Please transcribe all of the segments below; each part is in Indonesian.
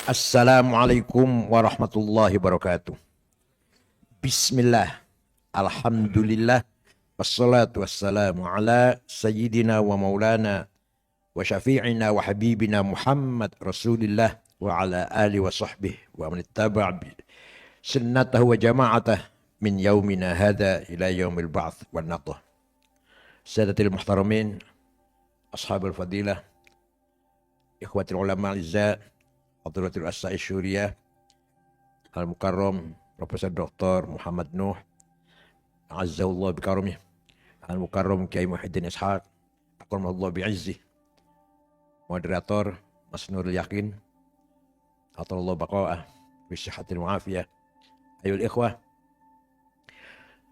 Assalamualaikum warahmatullahi wabarakatuh. Bismillah, alhamdulillah, wassalatu wassalamu ala sayyidina wa maulana wa syafi'ina wa habibina Muhammad Rasulillah wa ala alihi wa sahbihi wa man ittaba' sunnatahu wa jama'atah min yaumina hadha ila yaumil ba'ts wan naqah. Sadatil muhtaramin, ashabul fadilah, ikhwatul ulama al-izza, Hadratul As-Sa'i Syuriyah Al-Mukarram Profesor Dr. Muhammad Nuh Azzallahu bikaromih Al-Mukarram Kiai Muhyiddin Ishaq Akramallahu bi'izzi, Moderator Mas Nurul Yakin Atallahu baqa'ah bisyihatil mu'afiyah. Ayul ikhwah,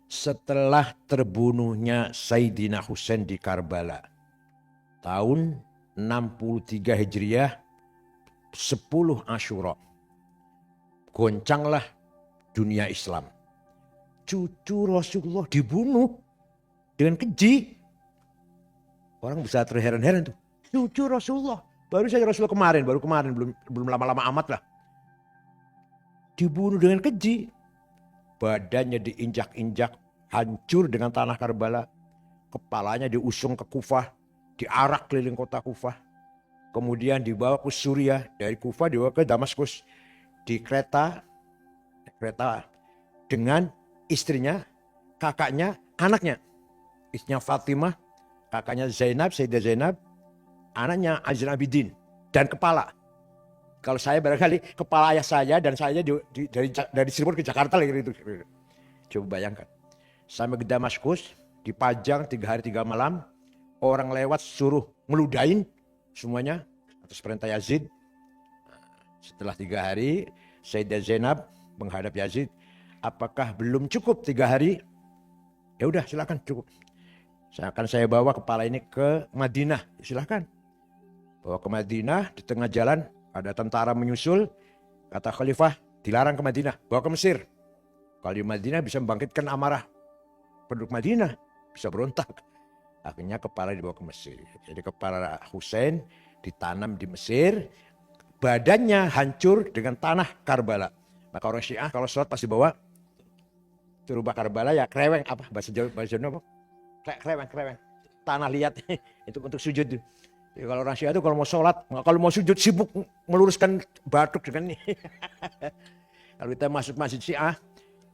setelah terbunuhnya Sayyidina Husain di Karbala tahun 63 Hijriah 10 Asyura, goncanglah dunia Islam. Cucu Rasulullah dibunuh dengan keji. Orang bisa terheran-heran tuh. Cucu Rasulullah. Baru saja Rasulullah kemarin, belum lama-lama amat lah. Dibunuh dengan keji. Badannya diinjak-injak, hancur dengan tanah Karbala. Kepalanya diusung ke Kufah, diarak keliling kota Kufah. Kemudian dibawa ke Suriah, dari Kufah dibawa ke Damaskus di kereta dengan istrinya, kakaknya, anaknya. Istrinya Fatimah, kakaknya Zainab, Sayyidah Zainab, anaknya Aziz Abidin, dan kepala. Kalau saya barangkali kepala ayah saya dan saya dari Cirebon ke Jakarta lagi itu. Coba bayangkan. Sampai ke Damaskus, dipajang 3 hari 3 malam, orang lewat suruh ngeludain semuanya atas perintah Yazid. Setelah 3 hari, Sayyidah Zainab menghadap Yazid. Apakah belum cukup 3 hari? Ya udah, silakan cukup. Saya bawa kepala ini ke Madinah. Silakan. Bawa ke Madinah, di tengah jalan ada tentara menyusul. Kata Khalifah, dilarang ke Madinah, bawa ke Mesir. Kalau di Madinah bisa membangkitkan amarah penduduk Madinah, bisa berontak. Akhirnya kepala dibawa ke Mesir. Jadi kepala Husain ditanam di Mesir. Badannya hancur dengan tanah Karbala. Maka orang Syiah kalau sholat pasti bawa turba Karbala, ya kreweng, apa bahasa Jawa apa? Kreweng. Tanah liat itu untuk sujud. Jadi kalau orang Syiah itu kalau mau sholat, kalau mau sujud sibuk meluruskan batuk dengan ini. Kalau kita masuk masjid Syiah,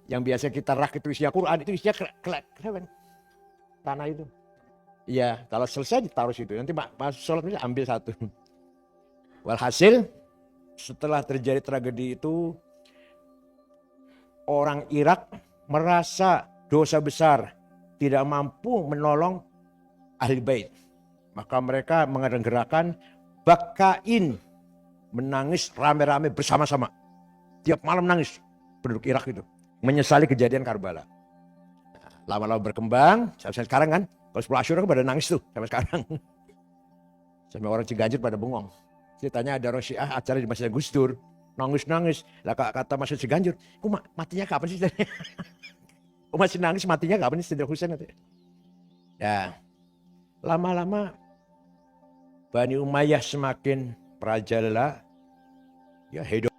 yang biasa kita rak itu isinya Quran, itu isinya kreweng. Tanah itu. Iya, kalau selesai ditaruh situ. Nanti pas sholat bisa ambil satu. Walhasil, setelah terjadi tragedi itu, orang Irak merasa dosa besar, tidak mampu menolong Ahli Bait. Maka mereka mengadakan gerakan Bakain, menangis rame-rame bersama-sama. Tiap malam nangis penduduk Irak itu, menyesali kejadian Karbala. Lama-lama berkembang, sampai sekarang kan. Kalau 10 Asyura kan pada nangis tuh sampai sekarang. Sampai orang Ciganjur pada bengong. Ceritanya ada orang Syiah acara di Masjid Gus Dur. Nangis-nangis. Lah kata Masjid Ciganjur, kok matinya kapan sih? Kok masih nangis, matinya kapan sih Sayyidina Husain? Ya, lama-lama Bani Umayyah semakin merajalela. Ya, hidup.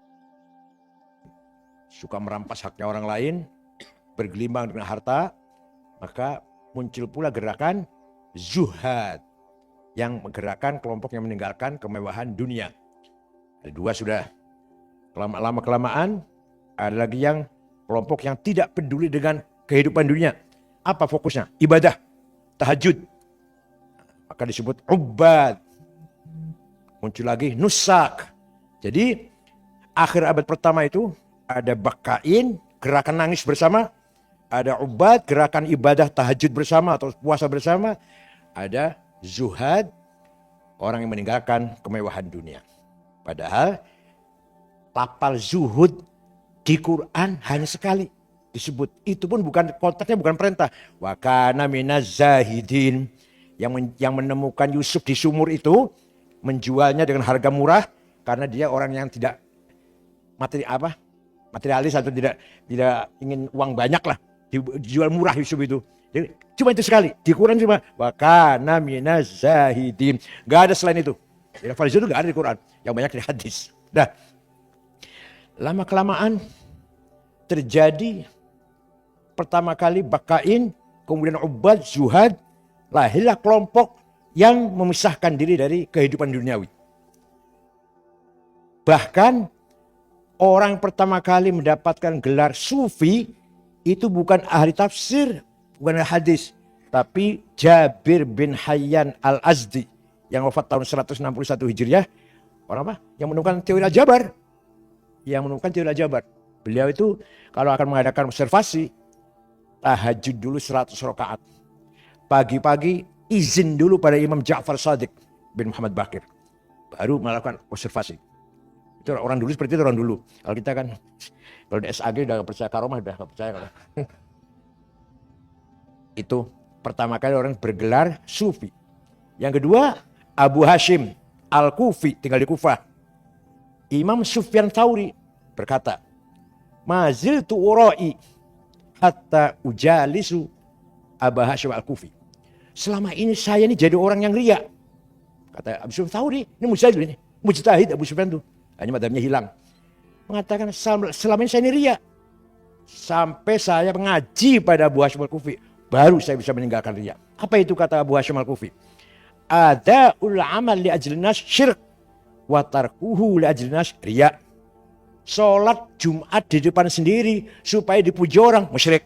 Suka merampas haknya orang lain. Bergelimang dengan harta. Maka muncul pula gerakan Zuhad yang menggerakkan kelompok yang meninggalkan kemewahan dunia. Ada 2 sudah. Lama-kelamaan ada lagi yang kelompok yang tidak peduli dengan kehidupan dunia. Apa fokusnya? Ibadah, tahajud. Maka disebut Ubad. Muncul lagi Nusak. Jadi akhir abad pertama itu ada Bakain, gerakan nangis bersama. Ada Ubad, gerakan ibadah tahajud bersama atau puasa bersama. Ada Zuhad, orang yang meninggalkan kemewahan dunia. Padahal lafal zuhud di Quran hanya sekali disebut. Itu pun bukan konteksnya, bukan perintah. Wa kana minaz zahidin. Yang menemukan Yusuf di sumur itu, menjualnya dengan harga murah karena dia orang yang tidak materialis atau tidak ingin uang banyak lah. Dijual murah Yusuf itu. Jadi, cuma itu sekali. Di Quran cuma wa kana minaz zahidin. Gak ada selain itu. Lafal zuhud gak ada di Quran. Yang banyak di hadis. Dah. Lama-kelamaan terjadi pertama kali bakain, kemudian ubad, zuhad, lahirlah kelompok yang memisahkan diri dari kehidupan duniawi. Bahkan orang pertama kali mendapatkan gelar sufi itu bukan ahli tafsir, bukan ahli hadis, tapi Jabir bin Hayyan al-Azdi yang wafat tahun 161 Hijriah. Orang apa? Yang menemukan teori aljabar. Beliau itu kalau akan mengadakan observasi, tahajud dulu 100 rakaat. Pagi-pagi izin dulu pada Imam Ja'far Shadiq bin Muhammad Baqir. Baru melakukan observasi. Itu orang dulu seperti itu orang dulu. Kalau kita kan, kalau di SAG udah percaya karomah, udah gak percaya. Itu pertama kali orang bergelar sufi. Yang kedua, Abu Hashim Al-Kufi, tinggal di Kufah. Imam Sufyan Tsauri berkata, "Maziltu urai hatta ujalisu Abu Hashim Al-Kufi." Selama ini saya ini jadi orang yang riya. Kata Abu Sufyan Tsauri, ini mujtahid Abu Sufyan itu. Hanya madhabnya hilang. Mengatakan selama ini saya ini riya. Sampai saya mengaji pada Abu Hashim Al-Kufi. Baru saya bisa meninggalkan riya. Apa itu kata Abu Hashim Al-Kufi? Ada'ul amal li ajli nas syirk wa tarkuhu li ajli nas riya. Sholat Jumat di depan sendiri supaya dipuji orang, musyrik.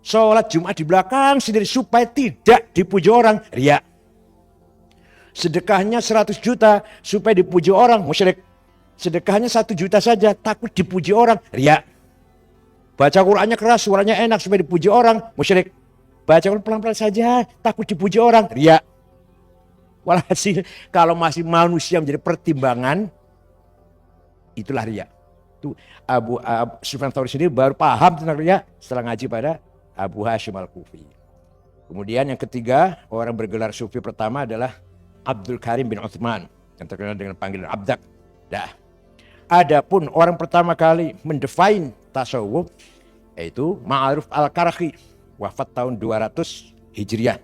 Sholat Jumat di belakang sendiri supaya tidak dipuji orang, riya. Sedekahnya 100 juta supaya dipuji orang, musyrik. Sedekahnya 1 juta saja takut dipuji orang, riya. Baca Qur'annya keras, suaranya enak supaya dipuji orang, musyrik. Baca Qur'an pelan-pelan saja takut dipuji orang, riya. Walhasil kalau masih manusia menjadi pertimbangan, itulah riya. Itu Abu Sufyan Tsauri sendiri baru paham tentang riya setelah ngaji pada Abu Hashim Al-Kufi. Kemudian yang ketiga, orang bergelar sufi pertama adalah Abdul Karim bin Uthman yang terkenal dengan panggilan Abdak. Adapun orang pertama kali mendefine tasawuf yaitu Ma'ruf Al-Karhi, wafat tahun 200 Hijriah.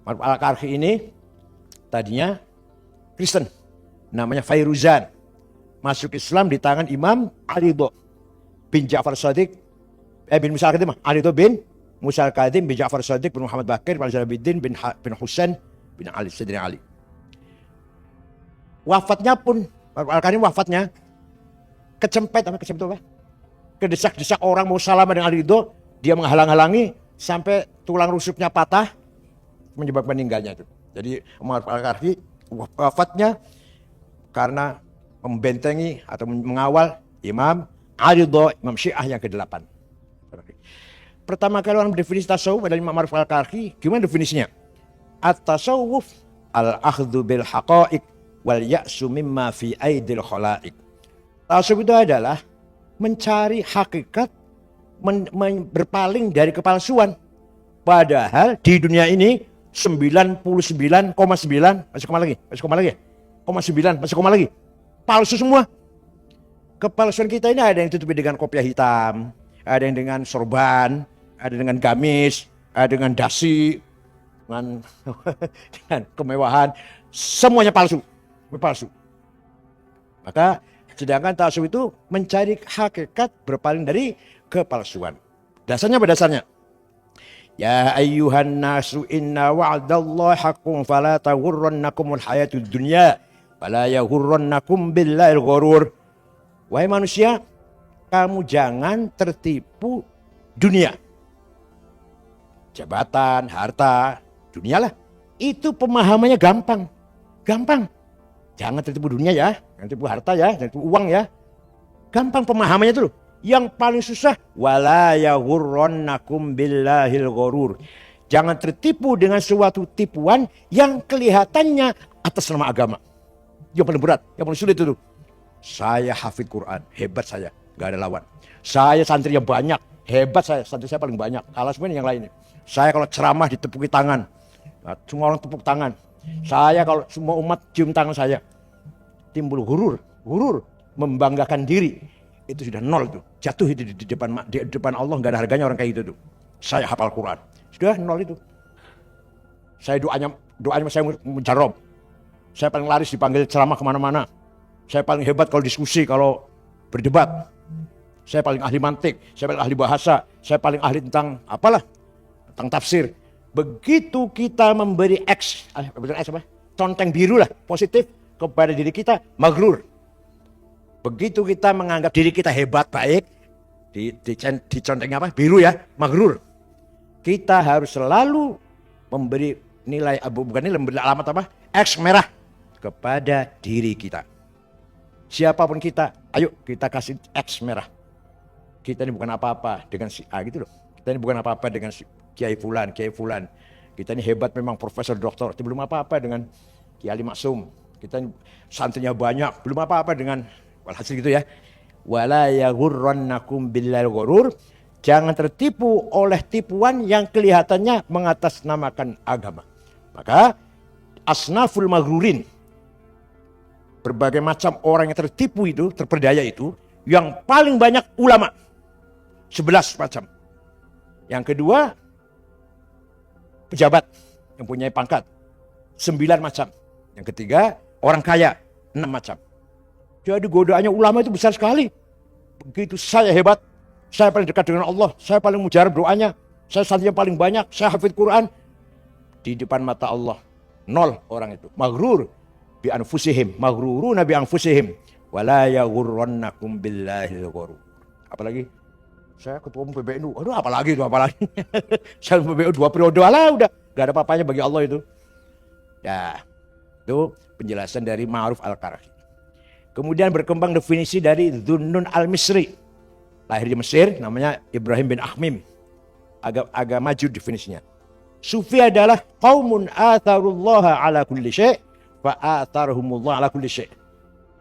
Ma'ruf Al-Karhi ini tadinya Kristen, namanya Fairuzan. Masuk Islam di tangan Imam Ali bin Ja'far Shadiq, bin Musa Al-Kadim, Ali bin Musa Al-Kadim bin Ja'far Shadiq bin Muhammad Baqir bin Zainuddin bin Husain bin Ali Sayyidina Ali. Wafatnya pun Al-Kadim wafatnya kecempet apa? Kedesak-desak orang mau salam dengan Ali Ridho, dia menghalang-halangi sampai tulang rusuknya patah menyebabkan meninggalnya itu. Jadi Umar Al-Karhi wafatnya karena membentengi atau mengawal Imam Ali Ridho, Imam Syiah yang ke-8. Pertama kali orang mendefinisi tasawuf adalah Imam Ma'ruf Al-Karhi. Gimana definisinya? At-tasawuf al-akhdhu bil haqa'iq wal ya'su mimma fi aidil khala'iq. Tasawuf itu adalah mencari hakikat, berpaling dari kepalsuan. Padahal di dunia ini 99,9 masih koma lagi. Palsu semua. Kepalsuan kita ini ada yang ditutupi dengan kopiah hitam, ada yang dengan sorban, ada dengan gamis, ada dengan dasi, dengan kemewahan. Semuanya palsu. Maka sedangkan tasawuf itu mencari hakikat, berpaling dari kepalsuan. Dasarnya apa dasarnya? Ya ayyuhan nasu inna wa'dallahi haqqun fala taghurrannakumul hayatud dunya wala yaghurrannakum billahil ghurur. Wahai manusia, kamu jangan tertipu dunia. Jabatan, harta, dunialah. Itu pemahamannya gampang. Jangan tertipu dunia ya, jangan tertipu harta ya, jangan tertipu uang ya. Gampang pemahamannya itu loh. Yang paling susah, wala yaghurrannakum billahil ghurur. Jangan tertipu dengan suatu tipuan yang kelihatannya atas nama agama. Yang paling berat, yang paling sulit itu. Saya hafid Quran, hebat saya, gak ada lawan. Saya santri yang banyak, hebat saya, santri saya paling banyak. Kalah semua yang lainnya. Saya kalau ceramah ditepuki tangan, semua orang tepuk tangan. Saya kalau semua umat cium tangan saya, timbul gurur, membanggakan diri. Itu sudah nol tuh, jatuh itu di depan Allah, nggak ada harganya orang kayak gitu tuh. Saya hafal Quran, sudah nol itu. Saya doanya saya mujarab. Saya paling laris dipanggil ceramah kemana-mana. Saya paling hebat kalau diskusi, kalau berdebat. saya paling ahli mantik, saya paling ahli bahasa, saya paling ahli tentang apalah, tentang tafsir. Begitu kita memberi conteng biru lah, positif kepada diri kita, maghrur. Begitu kita menganggap diri kita hebat, baik, di contengnya apa? Biru ya, maghrur. Kita harus selalu memberi nilai, bukan nilai, memberi alamat apa? X merah kepada diri kita. Siapapun kita, ayo kita kasih X merah. Kita ini bukan apa-apa dengan si A gitu loh. Kita ini bukan apa-apa dengan si Kiai Fulan, Kiai Fulan. Kita ini hebat memang profesor doktor. Kita belum apa-apa dengan Kiai Ali Maksum. Kita ini santrinya banyak, belum apa-apa dengan walhasil gitu ya. Wala yaghurrannakum billahil ghurur. Jangan tertipu oleh tipuan yang kelihatannya mengatasnamakan agama. Maka asnaful maghrurin, berbagai macam orang yang tertipu itu, terperdaya itu, yang paling banyak ulama. 11 macam. Yang kedua, pejabat yang punya pangkat. 9 macam. Yang ketiga, orang kaya. 6 macam. Jadi godaannya ulama itu besar sekali. Begitu saya hebat, saya paling dekat dengan Allah, saya paling mujarab doanya, saya santrinya paling banyak, saya hafid Quran. Di depan mata Allah, 0 orang itu. Maghrur bi anfusihim, maghruruna bi anfusihim, wala yaghurrannakum billahil ghurur. Apalagi saya ketua umum PBNU. Aduh, apalagi itu, apalagi. Saya PBNU 2 periode lah, udah gak ada apa-apanya bagi Allah itu. Ya, itu penjelasan dari Ma'ruf Al-Qarafi. Kemudian berkembang definisi dari Dhunnun Al-Misri. Lahir di Mesir, namanya Ibrahim bin Akhmim. Agak maju definisinya. Sufi adalah qaumun atharullaha ala kulli syai' fa atharahumullah ala kulli syai'.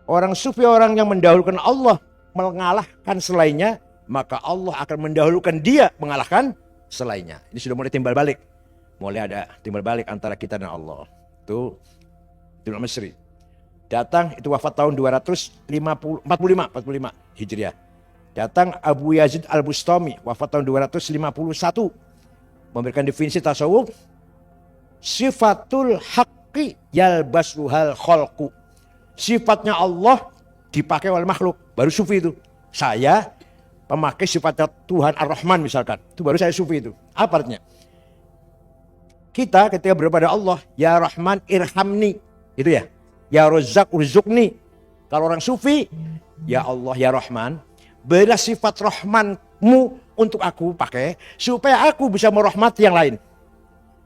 Orang sufi orang yang mendahulukan Allah mengalahkan selainnya, maka Allah akan mendahulukan dia mengalahkan selainnya. Ini sudah mulai timbal balik. Mulai ada timbal balik antara kita dan Allah. Itu Dhunnun Al-Misri. Datang, itu wafat tahun 245 Hijriah. Datang Abu Yazid Al-Bustami, wafat tahun 251. Memberikan definisi tasawuf. Sifatul haqqi yalbasuhal khalqu. Sifatnya Allah dipakai oleh makhluk. Baru sufi itu. Saya pemakai sifatnya Tuhan Ar-Rahman misalkan. Itu baru saya sufi itu. Apa artinya? Kita ketika berdoa pada Allah, ya Rahman irhamni. Itu ya. Ya Razzaq urzuqni. Kalau orang sufi, ya Allah ya Rahman, berilah sifat Rahmanmu untuk aku pakai supaya aku bisa merahmati yang lain.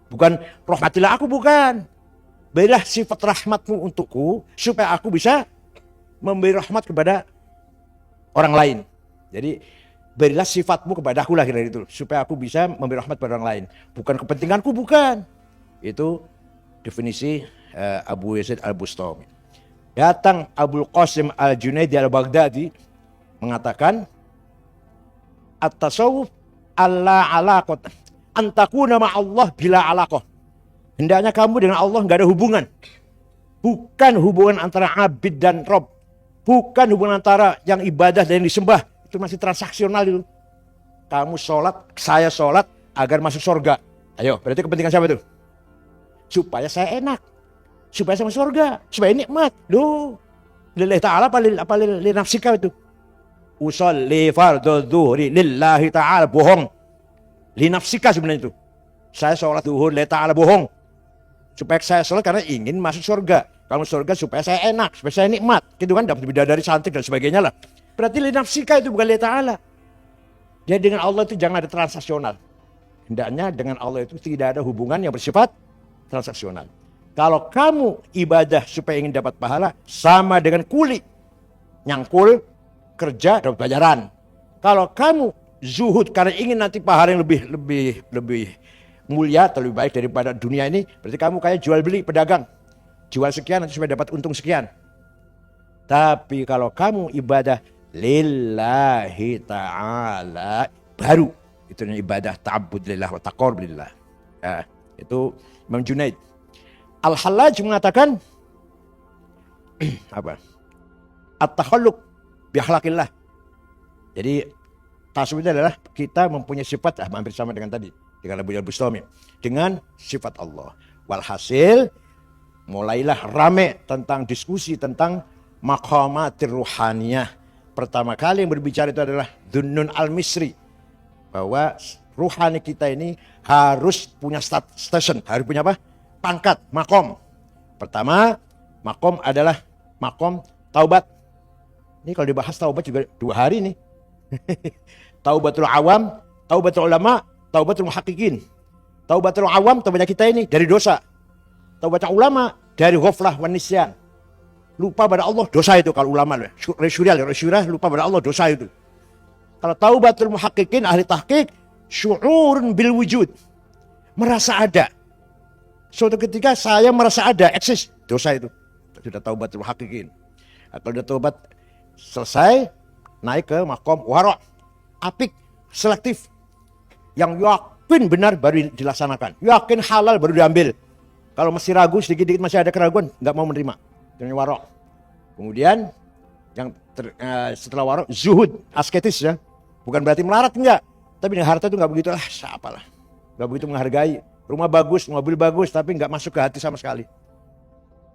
Bukan rahmatilah aku, bukan. Berilah sifat rahmatmu untukku supaya aku bisa memberi rahmat kepada orang lain. Jadi berilah sifatmu kepada aku lah kira itu supaya aku bisa memberi rahmat kepada orang lain. Bukan kepentinganku, bukan. Itu definisi Abu Yazid Al-Bustami. Datang Abul Qasim Al-Junaidi Al-Baghdadi mengatakan at-tasawuf alla alaqat antakuna ma'allah bila alaqah. Hendaknya kamu dengan Allah enggak ada hubungan. Bukan hubungan antara abid dan Rob. Bukan hubungan antara yang ibadah dan yang disembah. Itu masih transaksional itu. Kamu sholat, saya sholat agar masuk surga. Ayo, berarti kepentingan siapa itu? Supaya saya enak. Supaya sama surga, supaya nikmat. Loh, lillahi ta'ala apa li nafsika itu? Usolli fardhu dhuhri lillahi ta'ala, bohong. Li nafsika sebenarnya itu. Saya sholat zuhur lillahi ta'ala, bohong. Supaya saya sholat karena ingin masuk surga. Kalau surga supaya saya enak, supaya saya nikmat. Gitu kan, dapat bidadari cantik dan sebagainya lah. Berarti li nafsika itu bukan lillahi ta'ala. Jadi dengan Allah itu jangan ada transaksional. Hendaknya dengan Allah itu tidak ada hubungan yang bersifat transaksional. Kalau kamu ibadah supaya ingin dapat pahala, sama dengan kuli. Nyangkul, kerja, dapat bayaran. Kalau kamu zuhud karena ingin nanti pahala yang lebih mulia atau lebih baik daripada dunia ini, berarti kamu kayak jual beli, pedagang. Jual sekian nanti supaya dapat untung sekian. Tapi kalau kamu ibadah lillahi ta'ala, baru itu ibadah ta'abbud lillah wa taqarrub lillah. Itu Imam Junaid. Al-Hallaj mengatakan apa? At-takhalluq bi akhlaqillah. Jadi tasawuf itu adalah kita mempunyai sifat hampir sama dengan tadi dengan Abu Bustami dengan sifat Allah. Walhasil mulailah rame tentang diskusi tentang maqamatir ruhaniyah, pertama kali yang berbicara itu adalah Dhunnun al-Misri. Bahwa ruhani kita ini harus punya station, harus punya apa? Pangkat, makom. Pertama, makom adalah makom taubat. Ini kalau dibahas taubat juga 2 hari nih. Taubatul awam, taubatul ulama, taubatul muhaqqiqin. Taubatul awam, taubatnya kita ini dari dosa. Taubatul ulama dari ghaflah wan nisyan. Lupa pada Allah, dosa itu kalau ulama. Syurah lupa pada Allah, dosa itu. Kalau taubatul muhaqqiqin, ahli tahqiq, syu'urun bil wujud. Merasa ada. Suatu ketika saya merasa ada, eksis. Dosa itu. Sudah taubatul muhaqqiqin. Kalau sudah taubat selesai, naik ke makom wara'. Apik, selektif. Yang yakin benar baru dilaksanakan. Yakin halal baru diambil. Kalau masih ragu, sedikit-sedikit masih ada keraguan, nggak mau menerima. Dengan wara'. Kemudian yang setelah wara' zuhud, asketis ya. Bukan berarti melarat, enggak. Tapi dengan harta itu enggak begitu, siapalah. Enggak begitu menghargai. Rumah bagus, mobil bagus, tapi enggak masuk ke hati sama sekali.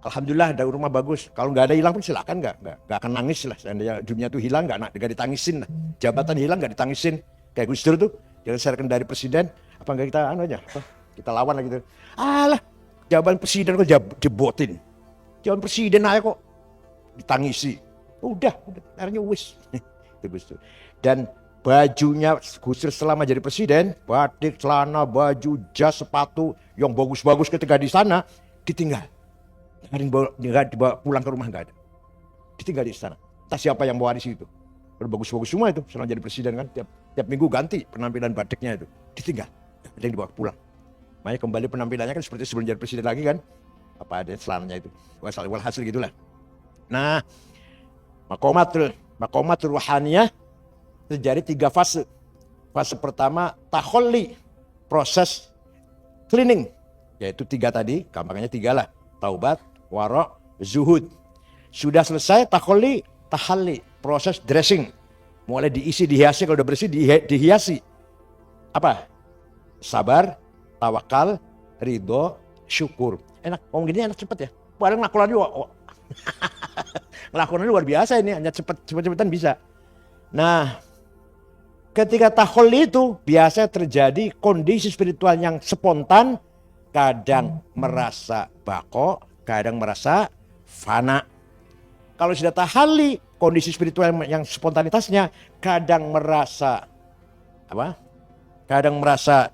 Alhamdulillah ada rumah bagus. Kalau enggak ada hilang pun silakan, enggak akan nangis lah. Seandainya dunia itu hilang, enggak ditangisin lah. Jabatan hilang enggak ditangisin. Kayak Gus Dur tuh, jangan diserahkan dari presiden, apa enggak kita kita lawan lah gitu. Alah, jabatan presiden kok jebotin. Jabatan presiden aja kok ditangisi. Udah akhirnya wis. Itu Gus Dur. Dan bajunya Gus Dur selama jadi presiden, batik, celana, baju, jas, sepatu yang bagus-bagus ketika di sana ditinggal. Nggak dibawa pulang ke rumah, nggak ada. Ditinggal di istana. Entah siapa yang mewarisi itu. Bagus-bagus semua itu selama jadi presiden kan. Tiap minggu ganti penampilan batiknya itu. Ditinggal. Ada yang dibawa pulang. Makanya kembali penampilannya kan seperti sebelum jadi presiden lagi kan. Apa ada celananya itu. Walhasil gitulah. Nah, makomatul ruhaniyah terjadi 3 fase. Fase pertama takholli, proses cleaning, yaitu 3 tadi, gampangnya 3 lah. Taubat, wara', zuhud. Sudah selesai takholli, tahalli, proses dressing. Mulai diisi, dihiasi, kalau udah bersih dihiasi. Apa? Sabar, tawakal, ridho, syukur. Enak, ngomong gini enak cepet ya. Padahal ngelakuin juga. Ngelakuin luar biasa ini, hanya cepet-cepetan bisa. Nah, ketika takholli itu biasa terjadi kondisi spiritual yang spontan, kadang merasa bako, kadang merasa fana. Kalau sudah tahalli, kondisi spiritual yang spontanitasnya kadang merasa apa? Kadang merasa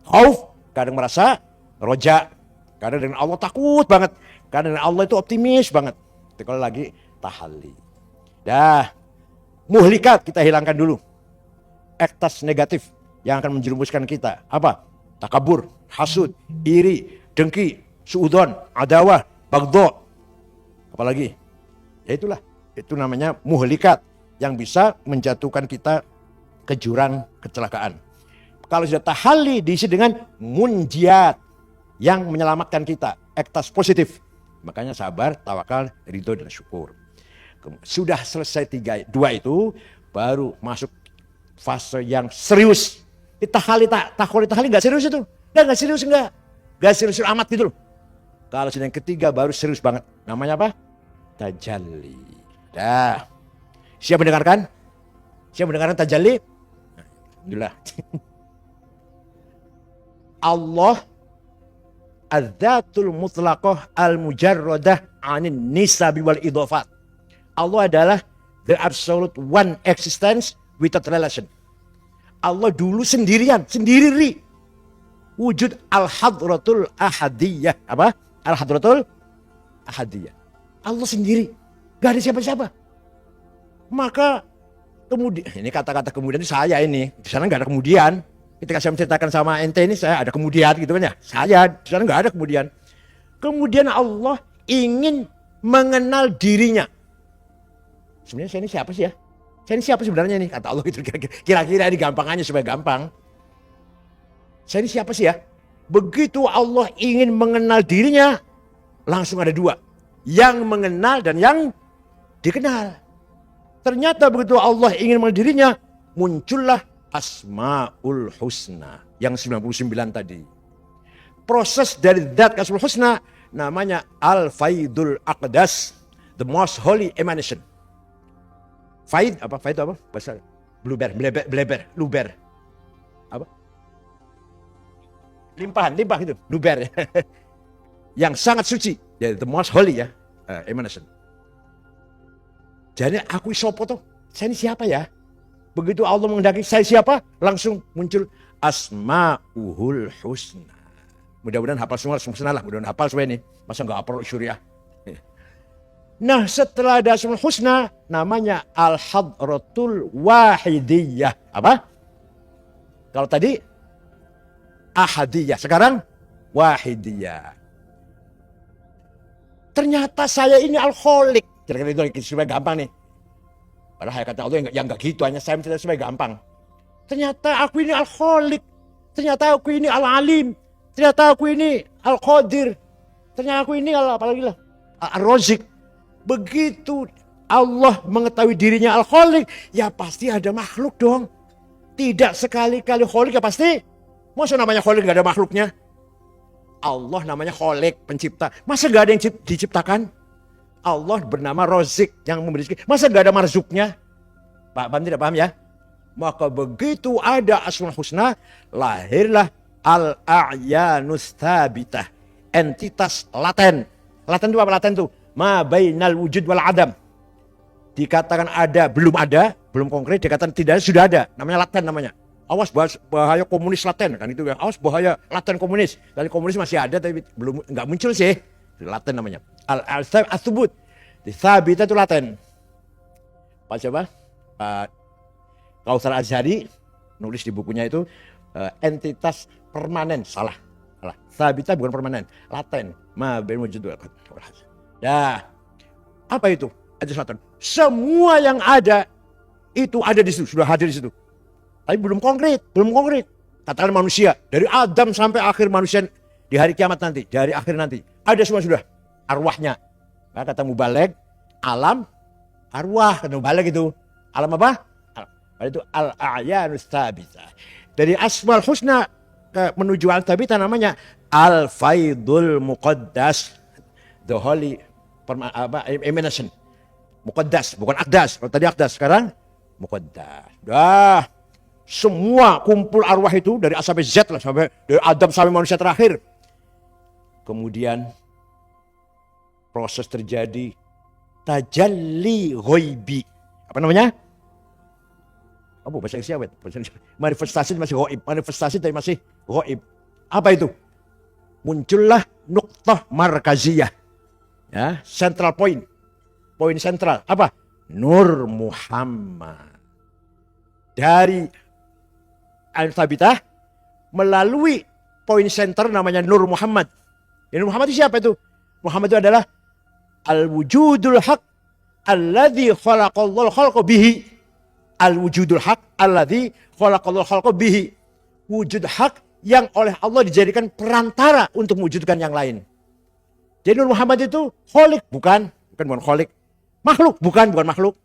khauf, kadang merasa roja. Kadang dengan Allah takut banget, kadang dengan Allah itu optimis banget. Itu kalau lagi tahalli. Dah, muhlikat kita hilangkan dulu. Ektas negatif yang akan menjerumuskan kita. Apa? Takabur, hasud, iri, dengki, suudon, adawah, bagdo. Apalagi? Ya itulah. Itu namanya muhlikat yang bisa menjatuhkan kita ke jurang kecelakaan. Kalau sudah tahalli diisi dengan munjiat yang menyelamatkan kita. Ektas positif. Makanya sabar, tawakal, ridho, dan syukur. Sudah selesai 2 itu, baru masuk fase yang serius. Tahalli nggak serius itu. Nggak serius enggak. Nggak serius amat gitu loh. Kalau sudah yang ketiga baru serius banget. Namanya apa? Tajalli. Dah. Siap mendengarkan? Siap mendengarkan tajalli? Alhamdulillah. Allah adzatul mutlaqah al-mujarradah anin nisabi wal idhafat. Allah adalah the absolute one existence without relation. Allah dulu sendirian, sendiri. Wujud al-hadratul ahadiyah. Apa? Al-hadratul ahadiyah. Allah sendiri. Gak ada siapa-siapa. Maka kemudian, ini kata-kata kemudian saya ini. Di sana gak ada kemudian. Ketika saya menceritakan sama ente ini, saya ada kemudian gitu kan ya. Saya, di sana gak ada kemudian. Kemudian Allah ingin mengenal dirinya. Sebenarnya saya ini siapa sih ya? Saya ini siapa sebenarnya nih? Kata Allah gitu. Kira-kira ini gampangannya supaya gampang. Saya ini siapa sih ya? Begitu Allah ingin mengenal dirinya, langsung ada 2. Yang mengenal dan yang dikenal. Ternyata begitu Allah ingin mengenal dirinya, muncullah Asmaul Husna. Yang 99 tadi. Proses dari Dzat Asmaul Husna namanya Al-Faidul Aqdas. The most holy emanation. Faid apa? Faid itu apa? Bahasa bleber, luber. Apa? Limpah itu, luber. Yang sangat suci, ya the most holy ya, emanation. Jadi aku sopo tuh, saya ini siapa ya? Begitu Allah menghendaki saya siapa, langsung muncul Asma'uhul Husna. Mudah-mudahan hafal semua, mudah-mudahan hafal semua ini. Masa nggak hafal syuriah? Nah setelah ada Asmaul Husna namanya Al-Hadratul Wahidiyah. Apa? Kalau tadi Ahadiyah, sekarang Wahidiyah. Ternyata saya ini alkoholik. Kira-kira itu supaya gampang nih. Padahal kata Allah yang enggak gitu, hanya saya menceritakan supaya gampang. Ternyata aku ini alkoholik. Ternyata aku ini al-alim. Ternyata aku ini al-qadir. Ternyata aku ini apalagi lah al-razik. Begitu Allah mengetahui dirinya alkoholik, ya pasti ada makhluk dong. Tidak sekali-kali kholik ya pasti. Masa namanya kholik gak ada makhluknya? Allah namanya kholik, pencipta. Masa gak ada yang diciptakan? Allah bernama Rozik yang memberi rezeki. Masa gak ada marzuknya? Paham tidak paham ya? Maka begitu ada Asmaul Husna, lahirlah Al-A'yanus Thabitah. Entitas laten. Laten itu apa laten itu? Ma bainal wujud wal adam. Dikatakan ada, belum konkret, dikatakan tidak ada, sudah ada. Namanya laten namanya. Awas bahaya komunis laten kan itu ya. Awas bahaya laten komunis. Dari komunis masih ada tapi belum enggak muncul sih. Laten namanya. Al-Thubut. Thabita itu laten. Pak siapa? Kautsar Azhari nulis di bukunya itu entitas permanen. Salah. Thabita bukan permanen, laten. Ma bainal wujud wal adam. Nah, apa itu? Ada selatan. Semua yang ada itu ada di situ, sudah hadir di situ. Tapi belum konkret. Katakan manusia, dari Adam sampai akhir manusia di hari kiamat nanti, dari akhir nanti, ada semua sudah arwahnya. Nah, kata mubaligh, alam arwah, kata mubaligh itu. Alam apa? Itu al-a'yanus tsabitsah. Dari Asmaul Husna menuju al-tsabitsah namanya al-faidul muqaddas. The holy emanation. Muqaddas, bukan akdas. Kalau tadi akdas, sekarang muqaddas. Dah, semua kumpul arwah itu dari A sampai Z lah, sampai dari Adam sampai manusia terakhir. Kemudian proses terjadi tajalli ghaibi. Apa namanya? Apa bahasa Inggrisnya? Manifestasi masih ghaib, manifestasi tapi masih ghaib. Apa itu? Muncullah nuqtah markaziyah. Ya, central point. Poin sentral apa? Nur Muhammad. Dari Al-Thabitah melalui poin center namanya Nur Muhammad. Nur Muhammad itu siapa itu? Muhammad itu adalah al-wujudul haq alladzi khalaqallahu khalqa bihi. Al-wujudul haq alladzi khalaqallahu khalqa bihi. Wujud hak yang oleh Allah dijadikan perantara untuk mewujudkan yang lain. Jadi Nur Muhammad itu kholik, bukan kholik. Makhluk, bukan makhluk.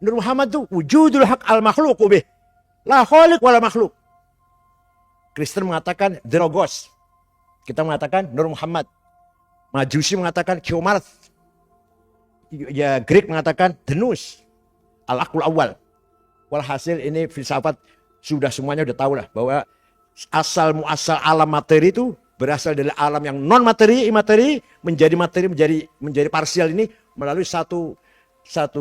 Nur Muhammad itu wujudul haq al-makhluq bih. La kholik wala makhluk. Kristen mengatakan the logos. Kita mengatakan Nur Muhammad. Majusi mengatakan Kiomarth. Ya Greek mengatakan Denus. Al-Aqul Awal. Walhasil ini filsafat sudah semuanya udah tahu lah bahwa asal muasal alam materi itu berasal dari alam yang non materi, imateri, menjadi materi, menjadi parsial ini melalui satu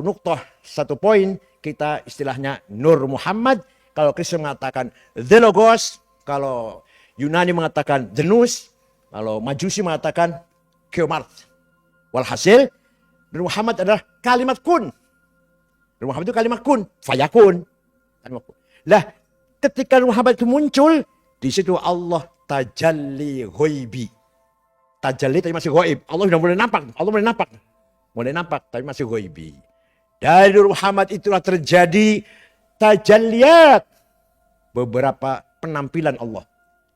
nuktah, satu poin, kita istilahnya Nur Muhammad. Kalau Kristen mengatakan the logos, kalau Yunani mengatakan the nous, kalau Majusi mengatakan Kiomarth. Walhasil Nur Muhammad adalah kalimat kun. Nur Muhammad itu kalimat kun, fayakun. Lah, ketika Nur Muhammad itu muncul, di situ Allah tajalli ghaibi. Tajalli tapi masih ghaib. Allah sudah mulai nampak tapi masih ghaibi. Dari Nur Muhammad itulah terjadi tajalliyat, beberapa penampilan Allah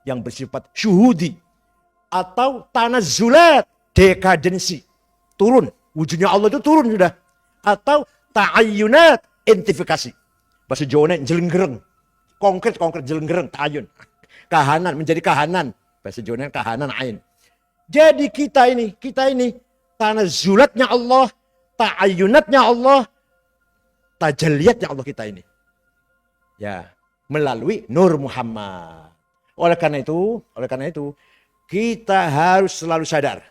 yang bersifat syuhudi atau tanazzulat, dekadensi, turun. Wujudnya Allah itu turun sudah. Atau ta'ayyunat, identifikasi. Bahasa Jawanya jelenggereng. Konkret jelenggereng, ta'ayyun. Kahanan, menjadi kahanan. Bahasa Jawanya kahanan, ain. Jadi kita ini tanazzulatnya Allah, ta'ayyunatnya Allah, tajalliyatnya Allah kita ini. Ya, melalui Nur Muhammad. Oleh karena itu, kita harus selalu sadar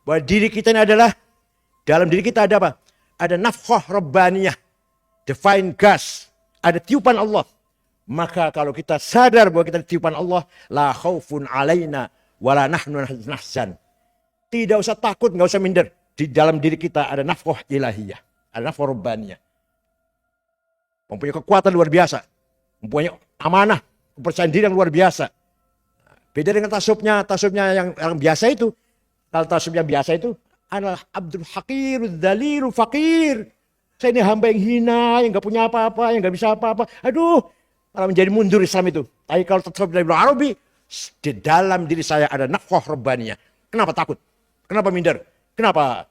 bahwa diri kita ini adalah, dalam diri kita ada apa? Ada nafkhah rabbaniyah, divine gas, ada tiupan Allah. Maka kalau kita sadar bahwa kita tiupan Allah, la khaufun alaina wala nahnu nahzan. Tidak usah takut, nggak usah minder. Di dalam diri kita ada nafkhah ilahiyah, ada nafkhah rabbaniyah. Mempunyai kekuatan luar biasa, mempunyai amanah, kepercayaan diri yang luar biasa. Beda dengan tasawufnya yang biasa itu. Kalau tasawuf yang biasa itu adalah Abdul Hakir, Dzalil, Fakir. Saya ini hamba yang hina, yang gak punya apa-apa, yang gak bisa apa-apa. Aduh, malah menjadi mundur Islam itu. Tapi kalau tasawuf dari Ibnu Arabi, di dalam diri saya ada nafkhah rabbaniyah. Kenapa takut? Kenapa minder? Kenapa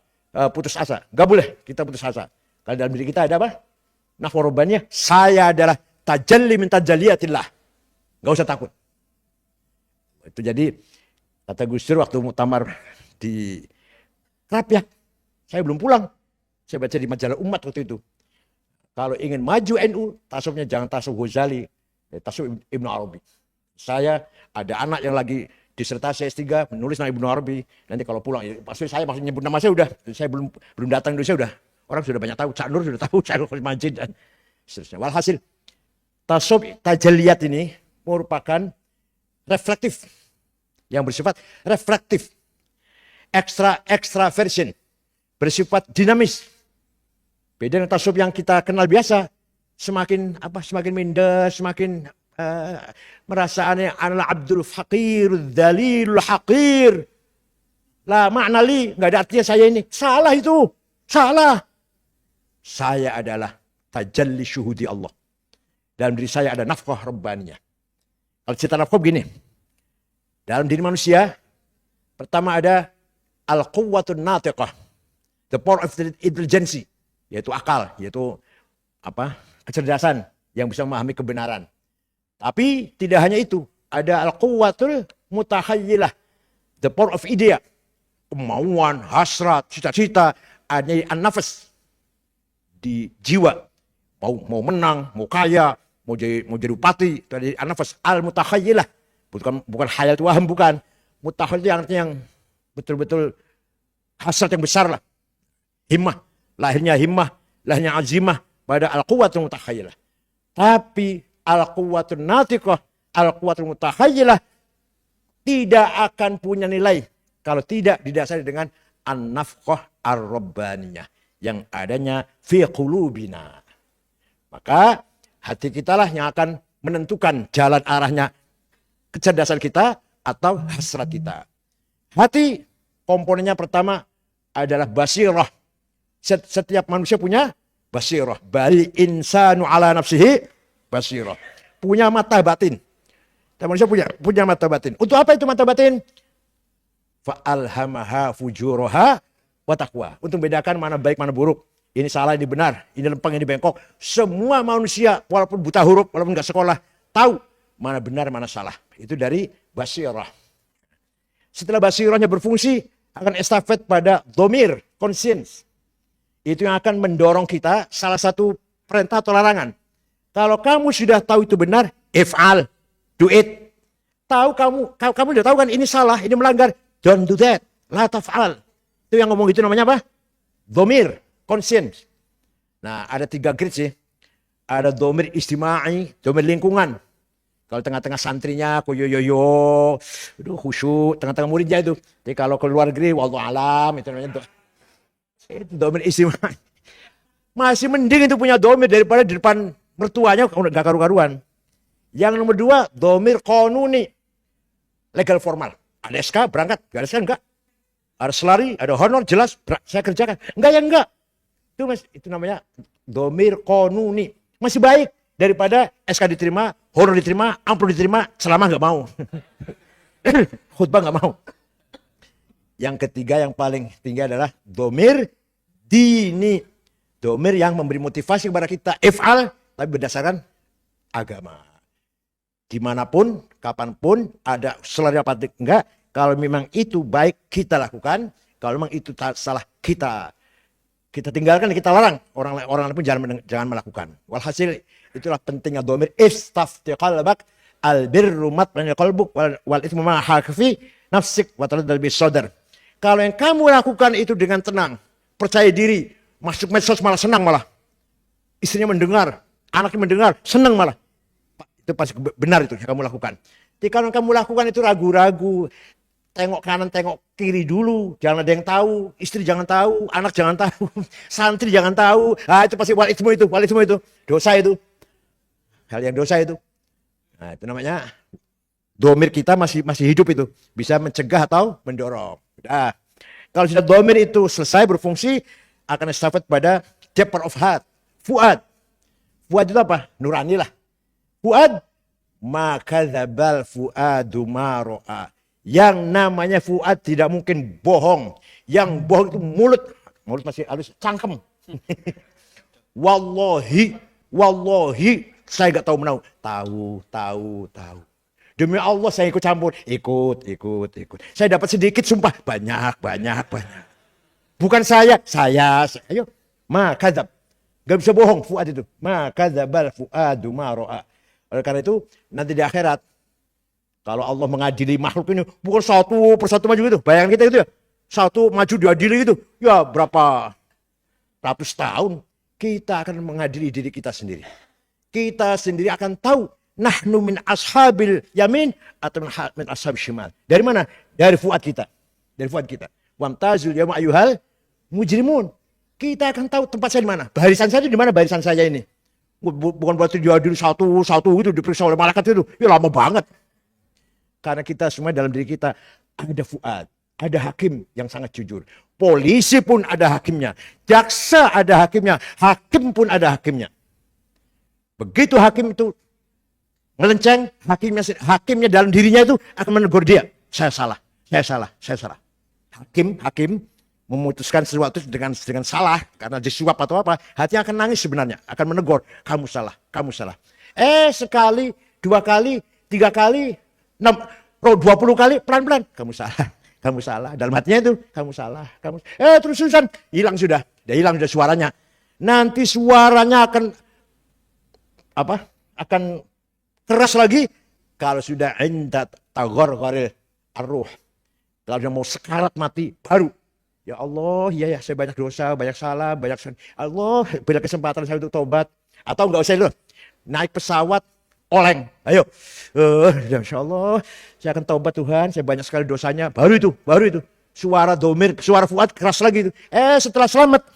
putus asa? Gak boleh kita putus asa. Kalau dalam diri kita ada apa? Nafkhah rabbaniyah. Saya adalah tajalli min tajalliyatillah. Gak usah takut. Itu jadi kata Gus Dur waktu muktamar di Krapyak. Saya belum pulang. Saya baca di majalah Umat waktu itu. Kalau ingin maju NU, tasawufnya jangan tasawuf Ghazali, tasawuf Ibnu Arabi. Saya ada anak yang lagi disertasi S3 menulis nama Ibnu Arabi. Nanti kalau pulang, ya, pasti saya maksudnya nyebut nama saya udah. Saya belum datang Indonesia udah. Orang sudah banyak tahu. Cak Nur sudah tahu. Cak Nur Majid dan seterusnya. Walhasil, tasawuf tajalliyat ini merupakan reflektif, yang bersifat reflektif, extraversion, bersifat dinamis. Beda dengan tasawuf yang kita kenal biasa, semakin minder, semakin merasa aneh, adalah Abdul Fakir, Dzalil, Hakir. La makna li, nggak ada artinya saya ini. Salah itu, salah. Saya adalah tajalli syuhudi Allah. Dalam diri saya ada nafkhah rabbaniyah. Kalau cerita nafkhah begini. Dalam diri manusia, pertama ada al-quwwatun natiqah. The power of intelligence, yaitu akal, yaitu kecerdasan yang bisa memahami kebenaran. Tapi tidak hanya itu, ada al-quwwatul mutakhayyilah, the power of idea, kemauan, hasrat, cita-cita, ada an-nafas di jiwa, mau menang, mau kaya, mau jadi bupati, dari an-nafas al-mutakhayyilah, bukan khayal itu waham, bukan. Mutakhayil itu artinya yang betul-betul hasrat yang besar lah. Himmah, lahirnya azimah pada al-quwwatul mutakhayyilah. Tapi al-quwwatul natiqah, al-quwwatul mutakhayyilah tidak akan punya nilai kalau tidak didasari dengan an-nafkhah ar-rabbaniyah yang adanya fi qulubina. Maka hati kita lah yang akan menentukan jalan arahnya kecerdasan kita atau hasrat kita. Hati komponennya pertama adalah basirah. Setiap manusia punya basirah. Bali insanu ala nafsihi basirah. Punya mata batin. Dan manusia punya mata batin. Untuk apa itu mata batin? Fa'alhamaha fujuraha wa taqwa. Untuk membedakan mana baik mana buruk. Ini salah, ini benar. Ini lempeng, ini bengkok. Semua manusia walaupun buta huruf, walaupun nggak sekolah, tahu mana benar, mana salah. Itu dari basirah. Setelah basirahnya berfungsi, akan estafet pada dhamir, conscience. Itu yang akan mendorong kita salah satu perintah atau larangan. Kalau kamu sudah tahu itu benar, if'al, do it. Kamu sudah tahu kan ini salah, ini melanggar, don't do that, la taf'al. Itu yang ngomong gitu namanya apa? Dhamir, conscience. Nah, ada 3 grade sih. Ada dhamir istimai, dhamir lingkungan. Kalau tengah-tengah santrinya, aduh khusyuk, tengah-tengah muridnya itu. Jadi kalau keluar negeri, wallahu alam, itu namanya itu dhamir istimai. Masih mending itu punya dhamir daripada di depan mertuanya gak karu-karuan. Yang nomor 2, dhamir qanuni, legal formal. Ada SK berangkat, gak ada SK enggak. Ada selari, ada honor, jelas saya kerjakan. Enggak ya enggak. Itu namanya dhamir qanuni. Masih baik daripada SK diterima, honor diterima, amplop diterima, selama nggak mau. Khutbah nggak mau. Yang ketiga yang paling tinggi adalah dhamir dini. Dhamir yang memberi motivasi kepada kita. If'al, tapi berdasarkan agama. Dimanapun, kapanpun, ada selari apa enggak. Kalau memang itu baik, kita lakukan. Kalau memang itu salah, kita Kita tinggalkan, kita larang. Orang lain pun jangan melakukan. Walhasil itulah pentingnya dhamir. Istafti qalbak albirru matma'inna qalbuk wal itsmu ma hafi nafsik wa taraddad bis sadr. Kalau yang kamu lakukan itu dengan tenang, percaya diri, masuk medsos malah senang malah. Istrinya mendengar, anaknya mendengar, senang malah. Itu pasti benar itu yang kamu lakukan. Jadi kalau kamu lakukan itu ragu-ragu, tengok kanan, tengok kiri dulu, jangan ada yang tahu, istri jangan tahu, anak jangan tahu, santri jangan tahu. Ah itu pasti wal itsmu itu, dosa itu. Hal yang dosa itu. Nah, itu namanya dhamir kita masih hidup itu, bisa mencegah atau mendorong. Nah, kalau sudah dhamir itu selesai berfungsi, akan estafet pada depth of heart, fuad. Fuad itu apa? Nurani lah. Fuad, maka dzabal fuadu ma ra'a. Yang namanya fuad tidak mungkin bohong. Yang bohong itu mulut masih halus, cangkem. Wallahi, saya nggak tahu menau. Tahu. Demi Allah saya ikut campur. Ikut. Saya dapat sedikit, sumpah. Banyak. Bukan saya. Ayo. Kadzab. Gak bisa bohong fuad itu. Kadzabal fuadu ma ra'a. Oleh karena itu, nanti di akhirat, kalau Allah mengadili makhluk ini, bukan satu persatu maju gitu. Bayangkan kita gitu ya. Satu maju diadili gitu. Ya berapa ratus tahun, kita akan mengadili diri kita sendiri. Kita sendiri akan tahu nahnu min ashabil yamin atau min ashabil shimal. Dari mana? Dari fuad kita. Wamtazul yawma ayyuhal mujrimun. Kita akan tahu tempat saya di mana. Barisan saya di mana barisan saya ini. Bukan berarti dia diri satu itu diperiksa oleh malaikat itu. Ya lama banget. Karena kita semua dalam diri kita ada fuad. Ada hakim yang sangat jujur. Polisi pun ada hakimnya. Jaksa ada hakimnya. Hakim pun ada hakimnya. Begitu hakim itu ngelenceng, hakimnya dalam dirinya itu akan menegur dia. Saya salah. Hakim memutuskan sesuatu dengan salah karena disuap atau apa, hatinya akan nangis sebenarnya, akan menegur, kamu salah. Sekali, 2 kali, 3 kali, 20 kali, pelan-pelan, kamu salah. Dalam hatinya itu, kamu salah. Terus-terusan, hilang sudah suaranya. Nanti suaranya akan keras lagi kalau sudah indat taghargharil arruh. Kalau sudah mau sekarat mati, baru. Ya Allah, ya saya banyak dosa, banyak salah, Allah, beri kesempatan saya untuk tobat. Atau enggak usah itu, naik pesawat, oleng. Ayo, Insya Allah, saya akan tobat Tuhan, saya banyak sekali dosanya. Baru itu. Suara dhamir, suara fuad keras lagi itu. Setelah selamat.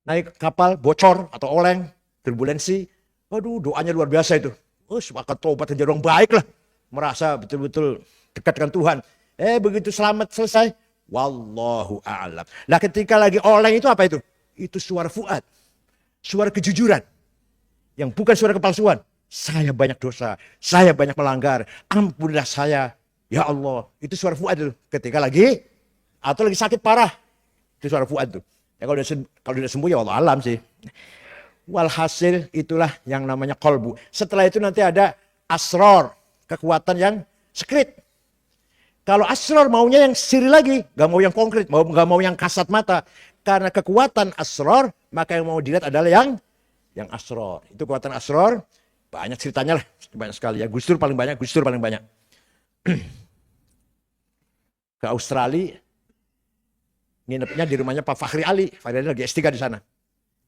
Naik kapal, bocor atau oleng, turbulensi. Waduh, doanya luar biasa itu. Akan tobat jadi orang baik lah. Merasa betul-betul dekat dengan Tuhan. Begitu selamat selesai, wallahu a'lam. Nah ketika lagi oleng itu apa itu? Itu suara fuad. Suara kejujuran. Yang bukan suara kepalsuan. Saya banyak dosa, saya banyak melanggar, ampunilah saya. Ya Allah, itu suara fuad itu. Ketika lagi, atau lagi sakit parah. Itu suara fuad itu. Ya, kalau sudah sembuh ya Allah alam sih. Walhasil itulah yang namanya kolbu. Setelah itu nanti ada asror. Kekuatan yang sekret. Kalau asror maunya yang siri lagi. Gak mau yang konkret. Gak mau yang kasat mata. Karena kekuatan asror. Maka yang mau dilihat adalah yang asror. Itu kekuatan asror. Banyak ceritanya lah. Banyak sekali ya. Gus Dur paling banyak. Ke Australia. Nginepnya di rumahnya Pak Fakhri Ali. Fakhri Ali lagi S3 di sana.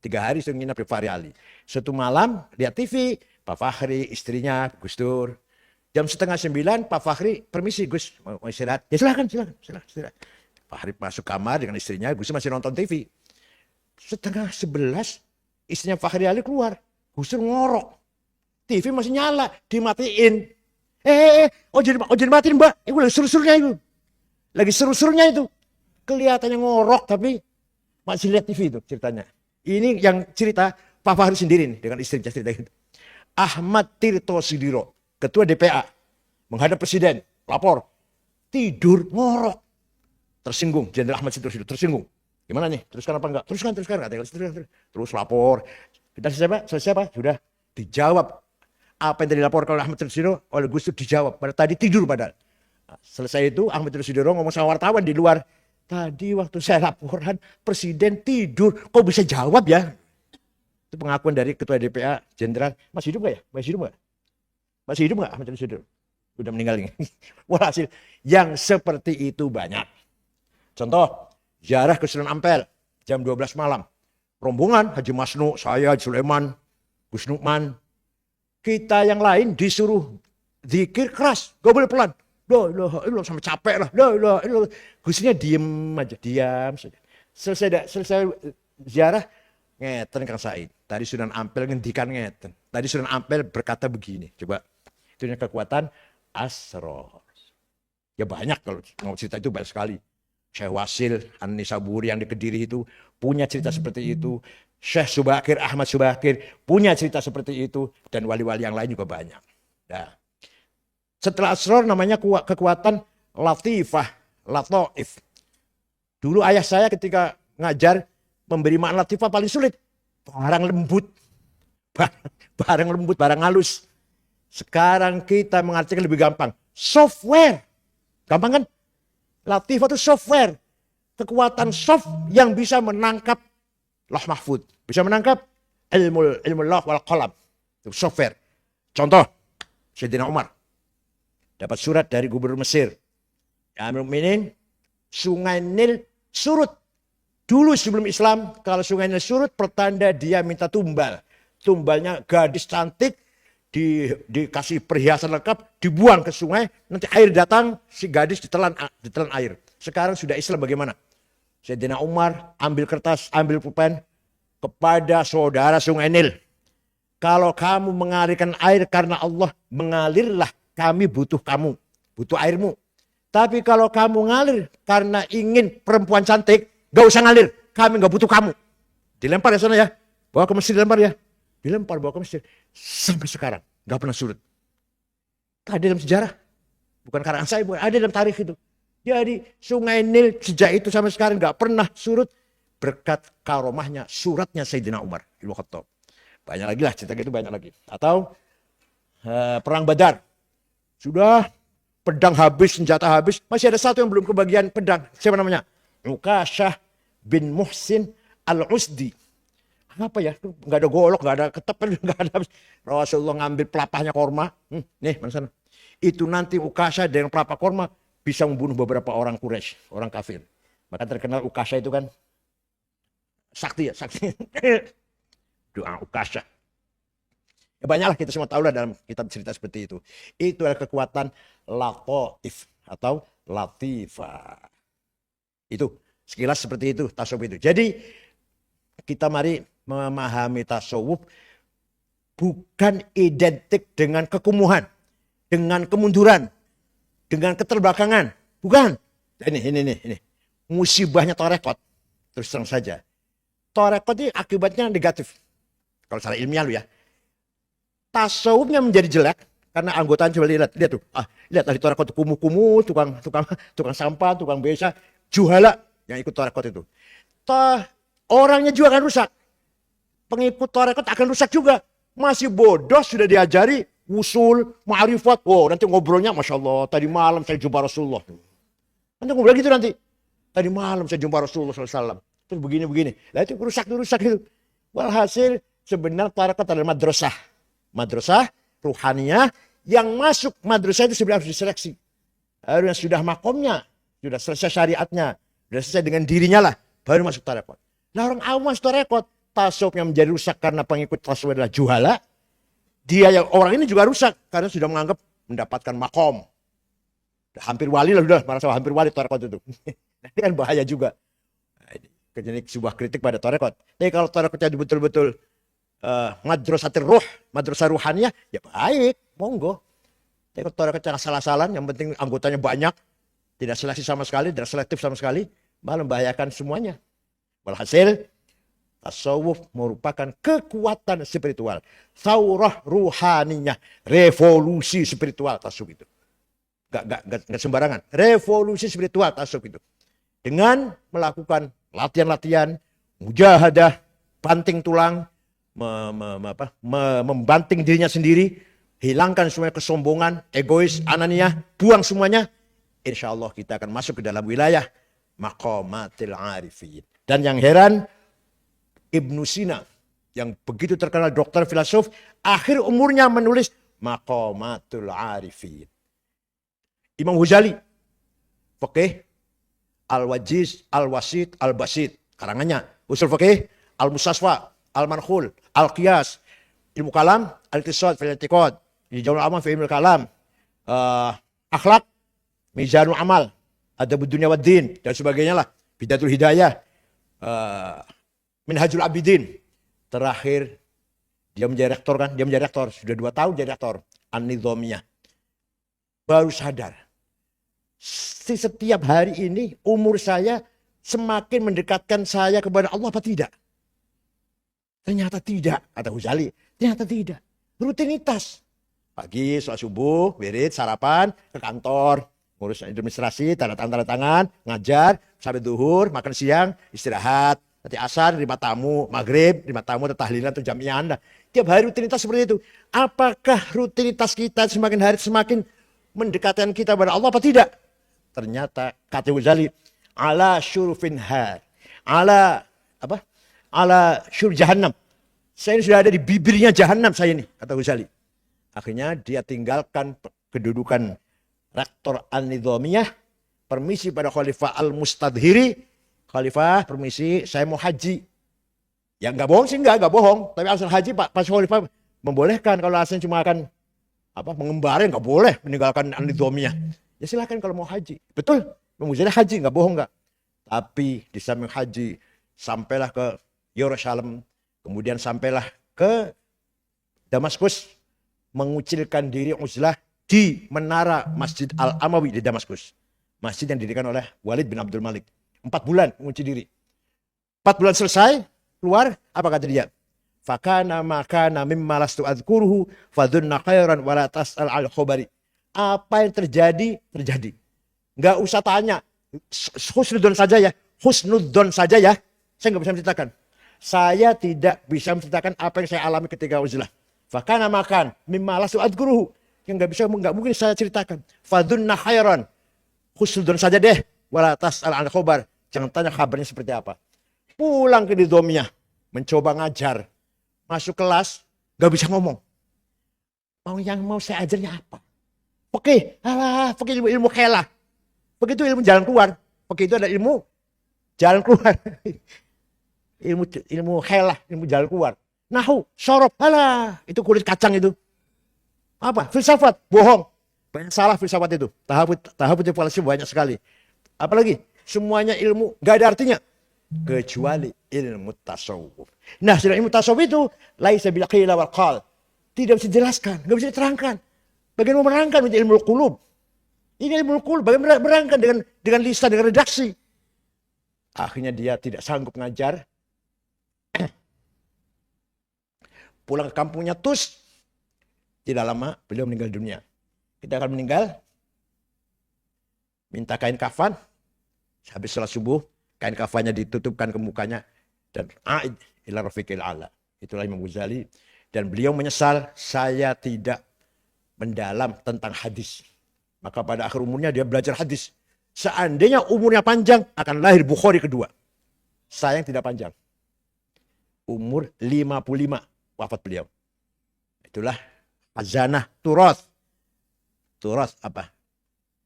3 hari sudah nginep di Fakhri Ali. Suatu malam lihat TV. Pak Fakhri, istrinya, Gus Dur. Jam 8:30 Pak Fakhri, permisi Gus, mau istirahat. Ya silakan. Pak Fakhri masuk kamar dengan istrinya, Gus Dur masih nonton TV. 10:30 istrinya Fakhri Ali keluar. Gus Dur ngorok. TV masih nyala, dimatiin. Jadi matiin mbak. Itu lagi seru-serunya itu. Kelihatannya ngorok tapi masih lihat TV itu ceritanya. Ini yang cerita Pak Fakhri sendiri nih, dengan istrinya cerita itu. Ahmad Tirto Sudiro, ketua DPA, menghadap presiden, lapor, tidur ngorok. Tersinggung, Jenderal Ahmad Tirto Sudiro tersinggung. Gimana nih? Teruskan apa enggak? Teruskan. Terus lapor. Kita selesai apa? Sudah dijawab. Apa yang tadi dilaporkan oleh Ahmad Tirto Sudiro oleh Gus Dur dijawab. Pada tadi tidur padahal. Selesai itu Ahmad Rosudiro ngomong sama wartawan di luar. Tadi waktu saya laporan presiden tidur, kok bisa jawab ya? Itu pengakuan dari ketua DPA Jenderal. Masih hidup nggak ya? Masih hidup nggak? Masih hidup nggak Ahmad Rosudiro? Udah meninggal ini. Walhasil yang seperti itu banyak. Contoh, ziarah ke Sunan Ampel jam 12 malam. Rombongan Haji Masnu, saya, Sulaiman, Gus Nukman. Kita yang lain disuruh zikir keras, gak boleh pelan. Loh, sampai capek lah. Loh. Gusnya diem aja, diam saja. Selesai ziarah, ngeten Kang Said. Tadi Sunan Ampel ngendikan ngeten. Tadi Sunan Ampel berkata begini. Coba, itu kekuatan asrar. Ya banyak kalau mau cerita itu banyak sekali. Syekh Wasil An-Nisaburi yang di Kediri itu punya cerita seperti itu. Syekh Subakir, Ahmad Subakir punya cerita seperti itu. Dan wali-wali yang lain juga banyak. Nah, setelah asrar namanya kekuatan latifah, lataif. Dulu ayah saya ketika ngajar memberi makna latifah paling sulit. Barang lembut. Barang lembut, barang halus. Sekarang kita mengartikan lebih gampang. Software. Gampang kan? Latifah itu software. Kekuatan soft yang bisa menangkap Lauh Mahfud. Bisa menangkap ilmu lauh wal qalam. Itu software. Contoh, Sayyidina Umar. Dapat surat dari gubernur Mesir. Ya Amirul Mukminin, Sungai Nil surut. Dulu sebelum Islam, kalau Sungai Nil surut, pertanda dia minta tumbal. Tumbalnya gadis cantik, dikasih perhiasan lengkap, dibuang ke sungai, nanti air datang, si gadis ditelan air. Sekarang sudah Islam bagaimana? Sayyidina Umar ambil kertas, ambil pulpen kepada saudara Sungai Nil. Kalau kamu mengalirkan air karena Allah, mengalirlah, kami butuh kamu, butuh airmu. Tapi kalau kamu ngalir karena ingin perempuan cantik, gak usah ngalir, kami gak butuh kamu. Dilempar ya sana ya, bawa ke Mesir, dilempar ya. Dilempar bawa ke Mesir. Sampai sekarang. Gak pernah surut. Ada dalam sejarah. Bukan karangan saya. Bukan. Ada dalam tarikh itu. Jadi Sungai Nil sejak itu sampai sekarang gak pernah surut. Berkat karomahnya suratnya Sayyidina Umar. Ibnu Khattab. Banyak lagi lah. Cerita itu banyak lagi. Atau Perang Badar. Sudah pedang habis, senjata habis. Masih ada satu yang belum kebagian pedang. Siapa namanya? Ukasyah bin Muhsin al-Usdi. Apa ya? Nggak ada golok, nggak ada ketep, nggak ada. Rasulullah ngambil pelapahnya korma. Nih, mana sana? Itu nanti Ukasha dengan pelapah korma bisa membunuh beberapa orang Quraisy, orang kafir. Maka terkenal Ukasha itu kan sakti ya, sakti. Doa Ukasha. Ya banyaklah kita semua tahu lah dalam kitab cerita seperti itu. Itu adalah kekuatan lataif atau latifah. Itu sekilas seperti itu tasawuf itu. Jadi kita mari memahami tasawuf bukan identik dengan kekumuhan, dengan kemunduran, dengan keterbelakangan. Bukan. Ini. Musibahnya tarekat. Terus terang saja. Tarekat ini akibatnya negatif. Kalau secara ilmiah lu ya. Tasawufnya menjadi jelek karena anggotanya coba lihat tuh. Lihat tadi tarekat kumuh-kumuh, tukang sampah, tukang beca, juhala yang ikut tarekat itu. Orangnya juga akan rusak. Pengikut tarekat akan rusak juga. Masih bodoh sudah diajari usul, ma'rifat. Oh, nanti ngobrolnya Masya Allah. Tadi malam saya jumpa Rasulullah. Nanti ngobrol gitu nanti. Tadi malam saya jumpa Rasulullah SAW. Terus begini. Nah itu rusak itu. Walhasil sebenarnya tarekat adalah madrasah. Madrasah ruhaniyah yang masuk madrasah itu sebenarnya harus diseleksi. Harus sudah makomnya. Sudah selesai syariatnya. Sudah selesai dengan dirinya lah. Baru masuk tarekat. Nah orang awam masuk tarekat. Tasawuf yang menjadi rusak karena pengikut tasawuf adalah juhala. Dia yang orang ini juga rusak karena sudah menganggap mendapatkan makom. Hampir wali lah udah, merasa hampir wali tarekat itu. Ini kan bahaya juga. Jadi sebuah kritik pada tarekat. Tapi kalau tarekatnya betul-betul madrasatir ruh, madrasah ruhaniyah, ya baik, monggo. Tapi kalau tarekatnya salah-salah, yang penting anggotanya banyak, tidak seleksi sama sekali, tidak selektif sama sekali, malah membahayakan semuanya. Walhasil, tasawuf merupakan kekuatan spiritual. Saurah ruhaniyah. Revolusi spiritual tasawuf itu. Gak sembarangan. Revolusi spiritual tasawuf itu. Dengan melakukan latihan-latihan, mujahadah, banting tulang, membanting dirinya sendiri, hilangkan semua kesombongan, egois, ananiyah, buang semuanya. insya Allah kita akan masuk ke dalam wilayah maqamatil arifin. Dan yang heran, Ibnu Sina yang begitu terkenal dokter filosof, akhir umurnya menulis maqamatul arifin. Imam Ghazali, Fiqih, Al-Wajiz, Al-Wasit, Al-Basit. Karangannya, Usul Fiqih, Al-Mustasfa, Al-Mankhul, Al-Qiyas, Ilmu Kalam, Al-Iqtisad, Fil-I'tiqad, Ijazul Amal, Ilmu Kalam, Akhlak, Mizanul Amal, Adabud Dunya wad Din, dan sebagainya lah. Bidatul Hidayah, Minhajul Abidin. Terakhir, dia menjadi rektor kan? Dia menjadi rektor, sudah 2 tahun jadi rektor. An-Nizamiyah. Baru sadar. Setiap hari ini umur saya semakin mendekatkan saya kepada Allah apa tidak? Ternyata tidak, kata Ghazali. Ternyata tidak. Rutinitas. Pagi, sholat subuh, wirid, sarapan, ke kantor, ngurus administrasi, tanda tangan, ngajar, sampai duhur, makan siang, istirahat. Nanti asar, terima tamu, maghrib, terima tamu, tahlilan atau jami'an. Tiap hari rutinitas seperti itu. Apakah rutinitas kita semakin hari semakin mendekatkan kita kepada Allah apa tidak? Ternyata kata Ghazali, ala syurfin har, ala apa? Ala syur jahannam. Saya ini sudah ada di bibirnya jahannam saya ini, kata Ghazali. Akhirnya dia tinggalkan kedudukan rektor An-Nizamiyah, permisi pada Khalifah Al-Mustadhiri. Khalifah, permisi, saya mau haji. Ya nggak bohong sih, nggak bohong. Tapi asal haji Pak Khalifah membolehkan. Kalau asalnya cuma akan mengembara, nggak boleh meninggalkan An-Nizamiyah. Ya silakan kalau mau haji. Betul, Ghazali haji, nggak bohong nggak. Tapi di samping haji, sampailah ke Yerusalem, kemudian sampailah ke Damaskus, mengucilkan diri uzlah di menara Masjid Al-Amawi di Damaskus. Masjid yang didirikan oleh Walid bin Abdul Malik. 4 bulan mengunci diri. 4 bulan selesai, keluar, apa kata dia? Fakana makana mimma lastu adzkuruhu fadunna khairan wala tas'al al khobari. Apa yang terjadi, terjadi. Nggak usah tanya. Husnudon saja ya. Husnudon saja ya. Saya nggak bisa menceritakan. Saya tidak bisa menceritakan apa yang saya alami ketika uzlah. Fakana makan mimma lastu adzkuruhu. Yang nggak mungkin saya ceritakan. Fadunna khairan. Husnudon saja deh. Wala tas'al al khobar. Jangan tanya kabarnya seperti apa. Pulang ke Nizamiyah. Mencoba ngajar. Masuk kelas. Gak bisa ngomong. Yang mau saya ajarnya apa? Oke. Oke ilmu khelah. Begitu ilmu jalan keluar. Oke itu ada ilmu jalan keluar. ilmu khelah. Ilmu jalan keluar. Nahu. Sorob. Itu kulit kacang itu. Apa? Filsafat. Bohong. Banyak salah filsafat itu. Tahap falsafah banyak sekali. Apalagi? Semuanya ilmu gak ada artinya kecuali ilmu tasawuf. Nah, sedang ilmu tasawuf itu laisa bil qila wal qal. Tidak bisa dijelaskan, enggak bisa diterangkan. Bagaimana menerangkan menjadi ilmu qulub? Ini ilmu qulub, bagaimana menerangkan dengan lisan, dengan redaksi. Akhirnya dia tidak sanggup ngajar. Pulang ke kampungnya Tus. Tidak lama beliau meninggal dunia. Kita akan meninggal. Minta kain kafan. Habis sholat subuh, kain kafannya ditutupkan ke mukanya dan a'id ila rafiqil a'la. Itulah Imam Ghazali. Dan beliau menyesal saya tidak mendalam tentang hadis. Maka pada akhir umurnya dia belajar hadis. Seandainya umurnya panjang akan lahir Bukhari kedua. Sayang tidak panjang. Umur 55 wafat beliau. Itulah khazanah turas. Turas apa?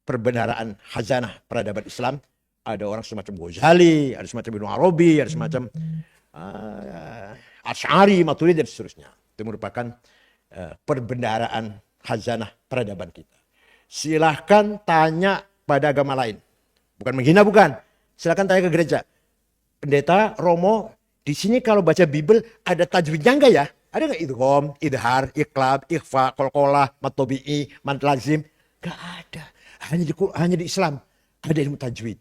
Perbendaharaan khazanah peradaban Islam. Ada orang semacam Ghazali, ada semacam Ibnu Arabi, ada semacam Asy'ari, Maturidi dan seterusnya. Itu merupakan perbendaharaan khazanah peradaban kita. Silahkan tanya pada agama lain. Bukan menghina, bukan. Silahkan tanya ke gereja. Pendeta, Romo, di sini kalau baca Bible ada tajwidnya enggak ya? Ada enggak idgham, idhar, iqlab, ikhfa, qalqalah, matobi'i, mad lazim? Enggak ada. Hanya di Islam ada ilmu tajwid.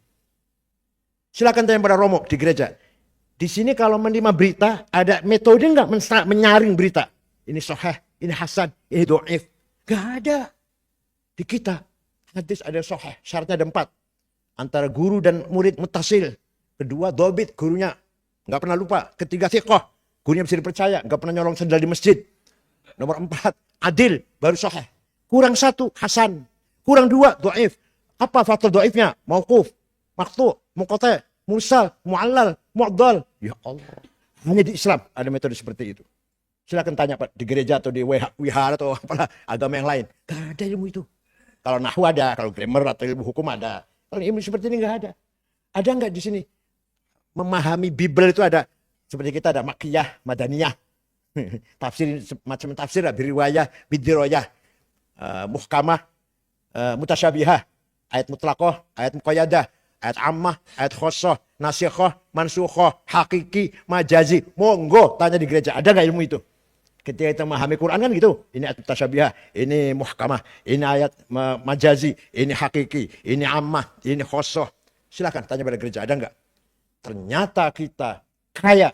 Silakan tanya pada Romo di gereja. Di sini kalau menerima berita, ada metode enggak menyaring berita? Ini sahih, ini hasan, ini dhaif. Enggak ada. Di kita, hadis ada sahih, syaratnya ada 4. Antara guru dan murid muttasil. Kedua, dhabit, gurunya enggak pernah lupa. Ketiga, thiqah, gurunya bisa dipercaya, enggak pernah nyolong sendal di masjid. Nomor 4, adil, baru sahih. Kurang 1, hasan. Kurang 2, dhaif. Apa faktor dhaifnya? Mauquf, maqtu, munqati', mursal, mu'allal, mu'dhal. Ya Allah. Hanya di Islam ada metode seperti itu. Silakan tanya Pak di gereja atau di wihara atau apalah agama yang lain. Gak ada ilmu itu. Kalau nahwu ada, kalau grammar atau ilmu hukum ada. Kalau ilmu seperti ini nggak ada. Ada nggak di sini? Memahami Bible itu ada. Seperti kita ada makiyah, madaniyah. Tafsir, macam tafsir lah. Biriwayah, bidiroyah. Muhkamah, mutasyabihah. Ayat mutlaqah, ayat muqayyadah. Ayat ammah, ayat khosoh, nasikhah, mansukhah, hakiki, majazi. Monggo tanya di gereja. Ada nggak ilmu itu? Ketika kita memahami Quran kan gitu. Ini ayat mutasyabihah, ini muhkamah, ini ayat majazi, ini hakiki, ini ammah, ini khosoh. Silakan tanya pada gereja, ada nggak? Ternyata kita kaya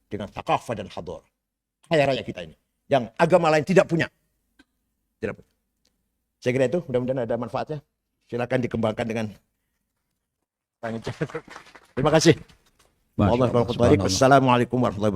dengan thaqafah dan hadar. Kaya raya kita ini. Yang agama lain tidak punya. Tidak punya. Saya kira itu, mudah-mudahan ada manfaatnya. Silakan dikembangkan dengan terima kasih. Wassalamualaikum warahmatullahi wabarakatuh.